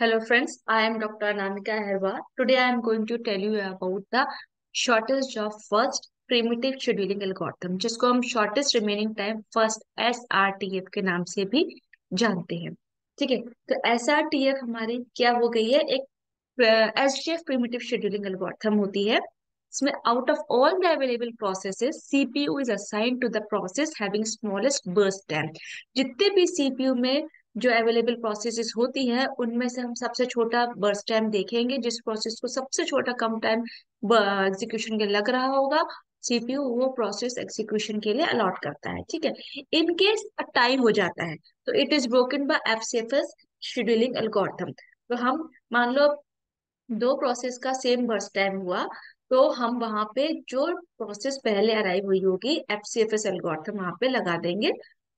Hello friends, I am Dr. Anamika Herwa. Today I am going to tell you about the shortest of first primitive scheduling algorithm, जिसको हम shortest remaining time first SRTF के नाम से भी जानते हैं। ठीक है, तो SRTF हमारी क्या हो गई है? एक SGF primitive scheduling algorithm होती है। इसमें out of all the available processes, CPU is assigned to the process having smallest burst time। जितने भी CPU में जो अवेलेबल प्रोसेसेस होती है उनमें से हम सबसे छोटा बर्स्ट टाइम देखेंगे, जिस प्रोसेस को सबसे छोटा कम टाइम एग्जीक्यूशन के लग रहा होगा, सीपीयू वो प्रोसेस एग्जीक्यूशन के लिए अलॉट करता है। ठीक है, इन केस टाइम हो जाता है तो it is broken by FCFS scheduling algorithm. तो हम मान लो दो प्रोसेस का सेम बर्स्ट टाइम हुआ, तो हम वहां पे जो प्रोसेस पहले अराइव हुई होगी एफसीएफएस एल्गोरिथम वहां पे लगा देंगे,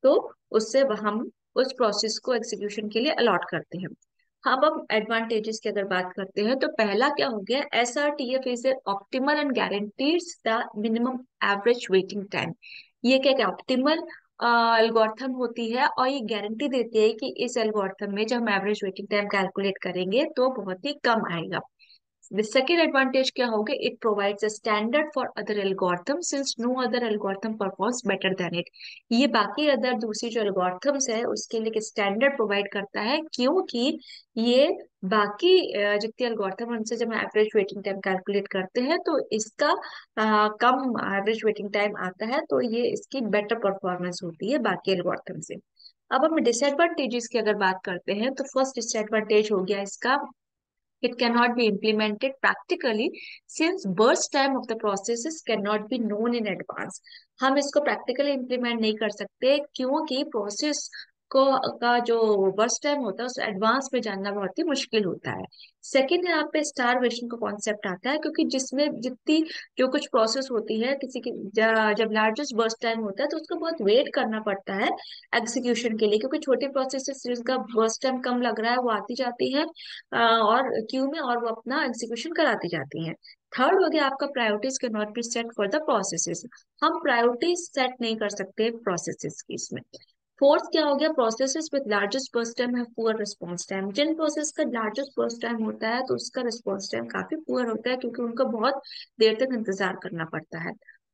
तो उससे हम उस प्रोसेस को एग्जीक्यूशन के लिए अलॉट करते हैं। अब एडवांटेजेस की अगर बात करते हैं तो पहला क्या हो गया, SRTF is optimal and guarantees the minimum average waiting time. ये क्या क्या ऑप्टिमल एल्गोरिथम होती है और ये गारंटी देती है कि इस एल्गोरिथम में जब हम एवरेज वेटिंग टाइम कैलकुलेट करेंगे तो बहुत ही कम आएगा। The second advantage क्या होगा, it provides a standard for other algorithm since no other algorithm performs better than it। ये बाकी अदर दूसरी जो algorithms है उसके लिए एक standard provide करता है, क्योंकि ये बाकी जितनी algorithm है, उनसे जब हम average waiting time calculate करते हैं तो इसका कम average waiting time आता है, तो ये इसकी better performance होती है बाकी algorithm से। अब हम disadvantages की अगर बात करते हैं तो फर्स्ट disadvantage हो गया इसका, it cannot be implemented practically since burst time of the processes cannot be known in advance। हम इसको practically implement नहीं कर सकते क्योंकि प्रोसेस को का जो बर्स्ट टाइम होता है उस एडवांस में जानना बहुत ही मुश्किल होता है। सेकंड, यहाँ पे स्टारवेशन का कॉन्सेप्ट आता है, क्योंकि जिसमें जितनी जो कुछ प्रोसेस होती है किसी की जब लार्जेस्ट बर्स्ट टाइम होता है तो उसको बहुत वेट करना पड़ता है एग्जीक्यूशन के लिए, क्योंकि छोटी प्रोसेस जिसका बर्स्ट टाइम कम लग रहा है वो आती जाती है और क्यू में, और वो अपना एग्जीक्यूशन कराती जाती हैं। थर्ड हो गया आपका, priorities can not be set for the processes. हम प्रायोरिटीज सेट नहीं कर सकते प्रोसेसेस की इसमें। फोर्थ क्या हो गया, processes with largest burst time है पुअर रिस्पॉन्स टाइम। जिन प्रोसेस का लार्जेस्ट बर्स्ट टाइम होता है तो उसका रिस्पॉन्स टाइम काफी पुअर होता है, क्योंकि उनको बहुत देर तक इंतजार करना पड़ता है।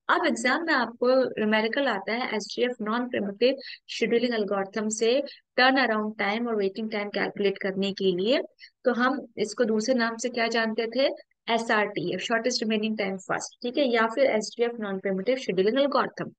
अब एग्जाम में आपको न्यूमेरिकल आता है एसजीएफ नॉन प्रिमिटिव शेड्यूलिंग एल्गोरिथम से टर्न अराउंड टाइम और वेटिंग टाइम कैलकुलेट करने के लिए। तो हम इसको दूसरे नाम से क्या जानते थे, SRTF shortest remaining time first, ठीक है, या फिर SDF non preemptive scheduling algorithm.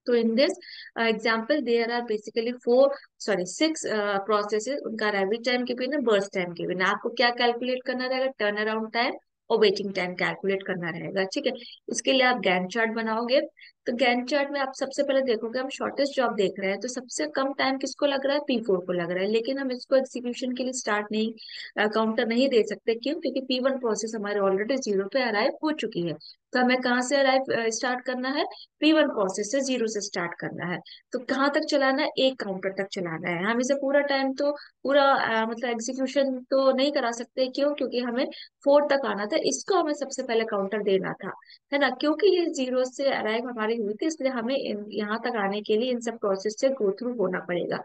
तो in this example there are basically four, sorry six processes, उनका अराइवल टाइम के बिना बर्स्ट टाइम के बिना आपको क्या कैलकुलेट करना रहेगा, टर्न अराउंड टाइम और वेटिंग टाइम कैलकुलेट करना रहेगा। ठीक है, इसके लिए आप गैंट चार्ट बनाओगे। तो गैंट चार्ट में आप सबसे पहले देखोगे, हम शॉर्टेस्ट जॉब देख रहे हैं तो सबसे कम टाइम किसको लग रहा है, P4 को लग रहा है, लेकिन हम इसको एग्जीक्यूशन के लिए स्टार्ट नहीं काउंटर नहीं दे सकते। क्यों? क्योंकि P1 प्रोसेस हमारे ऑलरेडी जीरो पे अराइव हो चुकी है। तो हमें कहाँ से अराइव स्टार्ट करना है, P1 प्रोसेस से जीरो से स्टार्ट करना है। तो कहाँ तक चलाना है, एक काउंटर तक चलाना है। हम इसे पूरा टाइम तो पूरा मतलब एग्जीक्यूशन तो नहीं करा सकते। क्यों? क्योंकि हमें 4 तक आना था, इसको हमें सबसे पहले काउंटर देना था, है ना। क्योंकि ये जीरो से अराइव हमारी हुई थी, इसलिए हमें यहाँ तक आने के लिए इन सब प्रोसेस से गो थ्रू होना पड़ेगा।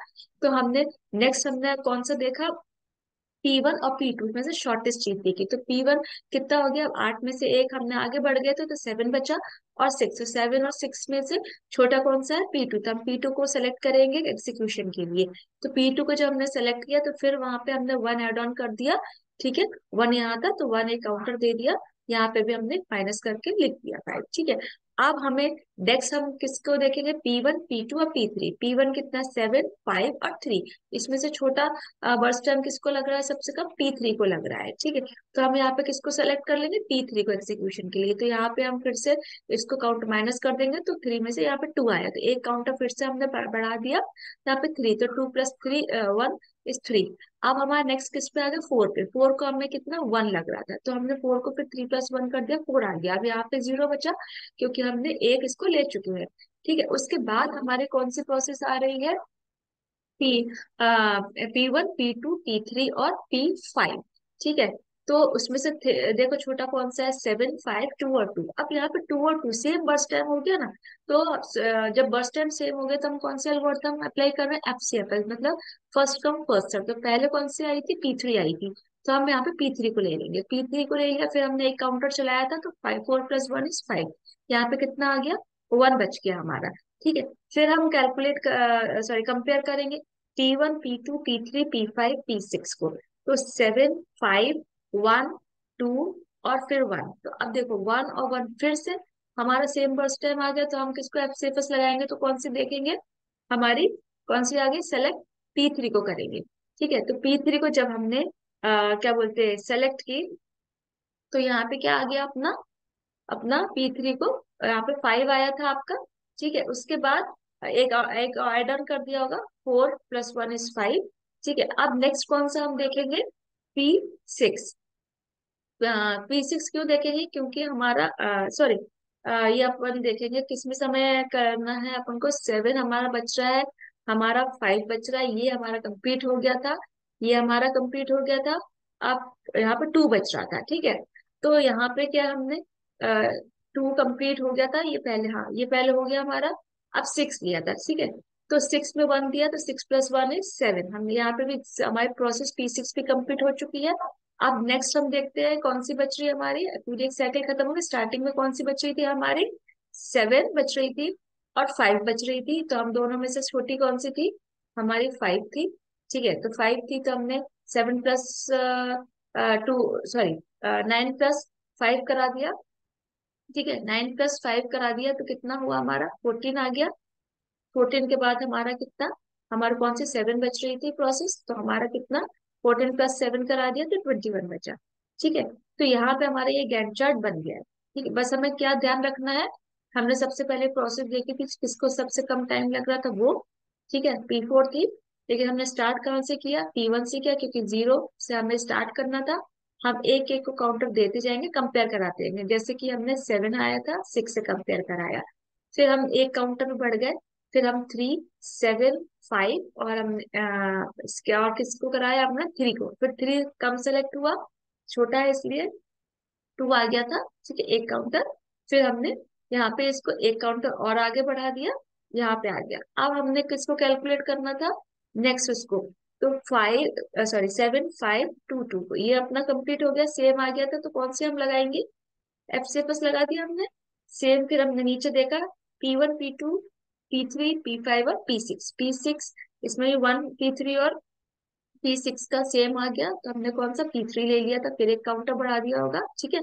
तो हमने नेक्स्ट हमने कौन सा देखा, P1 और P2 में से शॉर्टेस्ट चीज देखी। तो P1 कितना हो गया, अब 8 में से एक हमने आगे बढ़ गए तो 7 बचा और 6, तो 7 और 6 में से छोटा कौन सा है, P2। तो हम P2 को सेलेक्ट करेंगे एग्जीक्यूशन के लिए। तो P2 को जब हमने सेलेक्ट किया तो फिर वहां पे हमने 1 ऐड ऑन कर दिया। ठीक है, 1 यहाँ था तो 1 एक काउंटर दे दिया, यहाँ पे भी हमने माइनस करके लिख दिया 5। ठीक है, अब हमें नेक्स्ट हम किसको देखेंगे, P1 P2 और P3। P1 कितना, 7 5 और 3। इसमें से छोटा बर्स्ट टाइम किसको लग रहा है, सबसे कम P3 को लग रहा है। ठीक है, तो हम यहाँ पे किसको सेलेक्ट कर लेंगे, P3 को एग्जीक्यूशन के लिए। तो यहाँ पे हम फिर से इसको काउंट माइनस कर देंगे, तो 3 में से यहाँ पे 2 आया, तो एक काउंटर फिर से हमने बढ़ा दिया, यहाँ पे 3, तो 2 + 3 1 इज 3। अब हमारा नेक्स्ट किस पे आ गया, 4 पे। 4 को हमें कितना, 1 लग रहा था, तो हमने 4 को फिर 3 + 1 कर दिया, 4 आ गया। अब यहाँ पे 0 बचा, क्योंकि हमने एक इसको ले चुके हैं। ठीक है, उसके बाद हमारे कौन सी प्रोसेस आ रही है, पी P1 P2 P3 और P5। ठीक है, तो उसमें से देखो छोटा कौन सा है, 7 5 2 और 2। अब यहाँ पे 2 और 2 सेम बर्स्ट टाइम हो गया ना। तो जब बर्स्ट टाइम सेम हो गया तो हम कौन से एल्गोरिथम अप्लाई कर रहे हैं, FCFS, मतलब फर्स्ट कम फर्स्ट सर्व। तो पहले कौन सी आई थी, P3 आई थी। तो हम यहाँ पे P3 को ले लेंगे, P3 को ले लिया, फिर हमने एक काउंटर चलाया था, तो 5 4 + 1 = 5। यहाँ पे कितना आ गया, 1 बच गया हमारा। ठीक है, फिर हम कैलकुलेट सॉरी कंपेयर करेंगे P1 P2 P3 P5 P6 को। तो 7 5 1 2 और फिर 1। तो अब देखो 1 और 1 फिर से हमारा सेम बर्स्ट टाइम आ गया, तो हम किसको FCFS लगाएंगे, तो कौन सी देखेंगे, हमारी कौन सी आ गई, सेलेक्ट P3 को करेंगे। ठीक है, तो P3 को जब हमने क्या बोलते हैं सेलेक्ट की, तो यहाँ पे क्या आ गया अपना, अपना P3 को, यहाँ पे 5 आया था आपका। ठीक है, उसके बाद एक एक ऐड ऑन कर दिया होगा, 4 + 1 = 5। ठीक है, अब नेक्स्ट कौन सा हम देखेंगे, P6। P6 क्यों देखेंगे, क्योंकि हमारा सॉरी ये अपन देखेंगे किसमें समय करना है अपन को, 7 हमारा बच रहा है, हमारा 5 बच रहा है, ये हमारा कंप्लीट हो गया था, ये हमारा कंप्लीट हो गया था। अब यहाँ पे 2 बच रहा था। ठीक है, तो यहाँ पे क्या हमने 2 कंप्लीट हो गया था, ये पहले, हाँ ये पहले हो गया हमारा। अब 6 लिया था। ठीक है, तो 6 में 1 दिया, तो 6 + 1 = 7। हम यहाँ पे भी हमारी प्रोसेस P6 भी कंप्लीट हो चुकी है। अब नेक्स्ट हम देखते हैं कौन सी बच रही है हमारी, पूरी एक साइकिल खत्म हो गई, स्टार्टिंग में कौन सी बच रही थी हमारी, 7 बच रही थी और 5 बच रही थी। तो हम दोनों में से छोटी कौन सी थी, हमारी 5 थी। ठीक है, तो 5 थी, तो हमने 7 + 2 सॉरी 9 + 5 करा दिया। ठीक है, 9 + 5 करा दिया, तो कितना हुआ हमारा, 14 आ गया। 14 के बाद हमारा कितना, हमारे कौन सी 7 बच रही थी प्रोसेस, तो हमारा कितना, 14 + 7 करा दिया, तो 21 बचा। ठीक है, तो यहाँ पे हमारा ये गैंट चार्ट बन गया है। ठीक है, बस हमें क्या ध्यान रखना है, हमने सबसे पहले प्रोसेस देखी थी किसको सबसे कम टाइम लग रहा था, वो ठीक है P4 थी। लेकिन हमने स्टार्ट कहाँ से किया, P1 से किया, क्योंकि 0 से हमें स्टार्ट करना था। हम एक एक को काउंटर देते जाएंगे, कंपेयर कराते जाएंगे, जैसे कि हमने 7 आया था, 6 से कंपेयर कराया। फिर हम एक काउंटर में बढ़ गए, फिर हम 3 7 5 और हम इसके और किसको कराया, हमने 3 को। फिर 3 कम सेलेक्ट हुआ, छोटा है इसलिए 2 आ गया था। ठीक है, एक काउंटर। फिर हमने यहाँ पे इसको एक काउंटर और आगे बढ़ा दिया, यहाँ पे आ गया। अब हमने किसको कैलकुलेट करना था, नेक्स्ट उसको। तो 5 सॉरी 7 5 2 2 को, ये अपना कंप्लीट हो गया, सेम आ गया था, तो कौन से हम लगाएंगे, FCFS लगा दिया हमने। सेम, फिर हमने नीचे देखा P1 P2 P3 P5 और P6 इसमें भी 1 P3 और P6 का सेम आ गया, तो हमने कौन सा P3 ले लिया था, फिर एक काउंटर बढ़ा दिया होगा। ठीक है,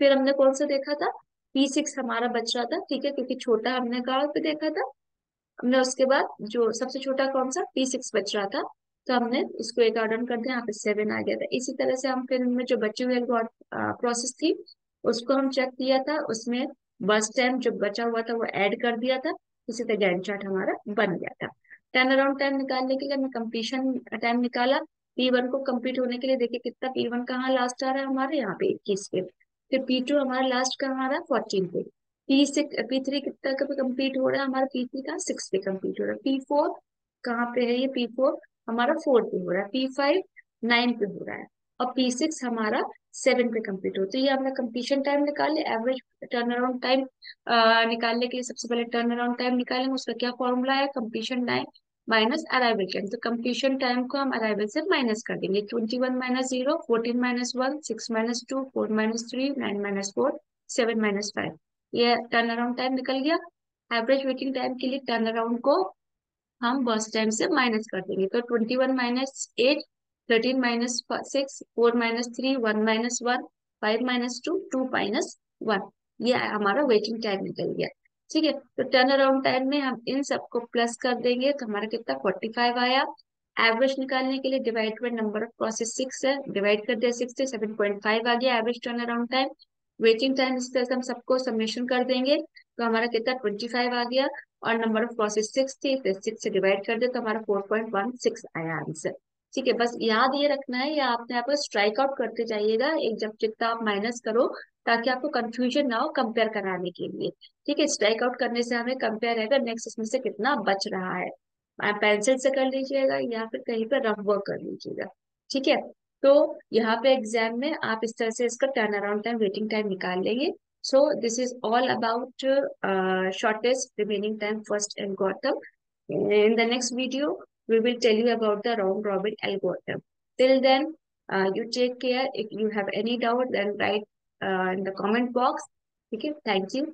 फिर हमने कौन सा देखा था, P6 हमारा बच रहा था। ठीक है, क्योंकि छोटा हमने कहाँ पे देखा था, हमने उसके बाद जो सबसे छोटा कौन सा P6 बच रहा था, तो हमने इसको एक ऑर्डर कर दिया, यहाँ पे 7 आ गया था। इसी तरह से हम फिर इनमें जो बची हुई प्रोसेस थी उसको हम चेक किया था, उसमें बस टाइम जो बचा हुआ था वो ऐड कर दिया था। इसी तरह गैंट चार्ट हमारा बन गया था। टर्न अराउंड टाइम निकालने के लिए हमने कंप्लीशन टाइम निकाला। P1 को कंप्लीट होने के लिए देखिए कितना, P1 कहाँ लास्ट आ रहा है हमारे यहाँ पे 21 पे। फिर P2 हमारा लास्ट कहाँ आ रहा है, 14 पे। P3 कितना पे कंप्लीट हो रहा है हमारा, P3 का 6 पे कंप्लीट हो रहा है। P4 कहाँ पे है, ये P4 हमारा 4 पे हो रहा है। P5 9 पे हो रहा है। और P6 हमारा 7 पे कंप्लीट हो, तो ये हमने कंप्लीशन टाइम निकाल लिया। एवरेज टर्न अराउंड टाइम निकालने के लिए सबसे पहले टर्न अराउंड टाइम निकालेंगे, उसका क्या फॉर्मूला है, completion time minus arrival time. तो कंप्लीशन टाइम को हम अराइवल से माइनस कर देंगे, 21 - 0 14 - 1 6 - 2 4 - 3 9 - 4 7 - 5, ये टर्न अराउंड टाइम निकल गया। एवरेज वेटिंग टाइम के लिए टर्न अराउंड को हम बस टाइम से माइनस कर देंगे, तो 21 - 8 13 - 6 4 - 3 1 - 1 5 - 2 2 - 1, ये हमारा वेटिंग टाइम निकल गया। ठीक है, तो टर्न अराउंड टाइम में हम इन सबको प्लस कर देंगे, तो हमारा कितना 45 आया। एवरेज निकालने के लिए divide by number of process 6 है, डिवाइड कर दिया 6 से 7.5 आ गया average turn around time. Waiting time इस तरह से हम सबको समेशन कर देंगे, तो हमारा कितना 25 आ गया। और नंबर ऑफ प्रोसेस 6 थी, तो 6 से डिवाइड कर दे, तो हमारा 4.16 आया आंसर। ठीक है, बस याद ये रखना है, या आपने आपको स्ट्राइक आउट करते जाइएगा एक जब जितना आप माइनस करो, ताकि आपको कंफ्यूजन ना हो कंपेयर कराने के लिए। ठीक है, स्ट्राइक आउट करने से हमें कंपेयर रहेगा नेक्स्ट इसमें से कितना बच रहा है। आप पेंसिल से कर लीजिएगा या फिर कहीं पर रफ वर्क कर लीजिएगा। ठीक है, तो यहाँ पे एग्जाम में आप इस तरह से इसका turn around time, waiting time निकाल लेंगे. So this is all about shortest remaining time first algorithm. In the next video, we will tell you about the round robin algorithm. Till then, you take care. If you have any doubt, then write in the comment box. Okay, thank you.